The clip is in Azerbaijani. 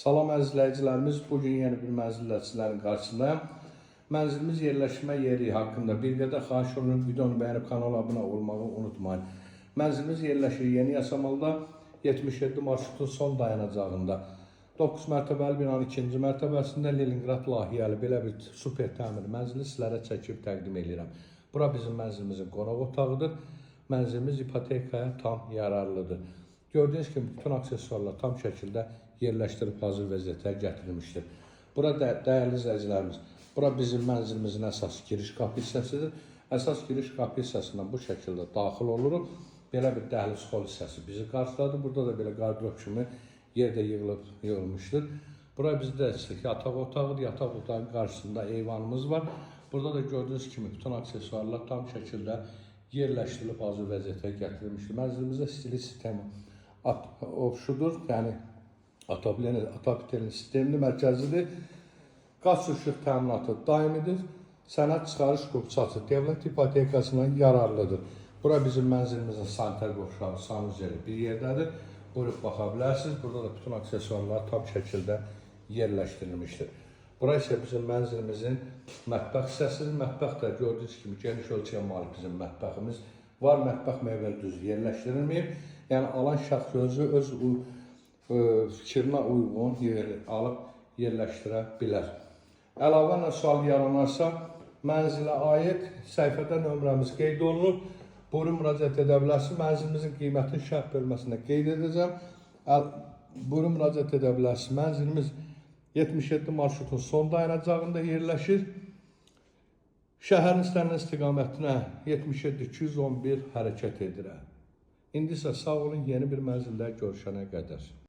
Salam əzizləyicilərimiz, bugün yeni bir mənzillə sizlərin qarşısındayım. Mənzilimiz yerləşmə yeri haqqında bir qədər xahiş olunur, videonu bəyənib kanala abunə olmağı unutmayın. Mənzilimiz yerləşir Yeni Yasamalda 77 marşrutun son dayanacağında. 9 mərtəbəli binanın 2-ci mərtəbəsində Leningrad layihəli belə bir super təmir mənzili sizlərə çəkib təqdim edirəm. Bura bizim mənzilimizin qonaq otağıdır. Mənzilimiz ipotekaya tam yararlıdır. Gördüyünüz kimi bütün aksesuarlar tam şəkildə yerləşdirib hazır vəziyyətə gətirilmişdir. Bura dəyərli izləyicilərimiz, bura bizim mənzilimizin əsas giriş qapı hissəsidir. Əsas giriş qapı hissəsindən bu şəkildə daxil oluruq. Belə bir dəhliz xol hissəsi bizi qarşıladı. Burada da belə qardırob kimi yerdə yığılmışdır. Bura bizdə yataq otağıdır. Yataq otağın qarşısında eyvanımız var. Burada da gördüyünüz kimi bütün aksesuarlar tam şəkildə yerləşdirilib hazır vəziyyətə gətirilmişdir. Mənzilimizdə stili sistemi şudur, yəni Atapitelin sistemli mərkəzidir. Qaz işıq təminatı daimidir. Sənəd çıxarış qupçası dövlət ipotekasından yararlıdır. Bura bizim mənzilimizin sanitar qovşağı, sanuzeli bir yerdədir. Buyurub baxa bilərsiniz. Burada da bütün aksesuarlar tam şəkildə yerləşdirilmişdir. Bura isə bizim mənzilimizin mətbəx hissəsidir. Mətbəx də gördüyünüz kimi geniş ölçüyə malik bizim mətbəximiz var. Mətbəx meyvəli düz yerləşdirilməyib. Yəni alan şəxs özü öz fikrinə uyğun alıb yerləşdirə bilər. Əlavə ilə sual yaranarsa, mənzilə aid səhifədə nömrəmiz qeyd olunub. Buyurun müraciət edə bilərsiniz. Mənzilimizin qiymətini şərh bölməsində qeyd edəcəm. Buyurun müraciət edə bilərsiniz. Mənzilimiz 77 marşrutun son dayanacağında yerləşir. Şəhərin istənilən istiqamətinə 77-211 hərəkət edirəm. İndi isə sağ olun, yeni bir mənzildə görüşənə qədər.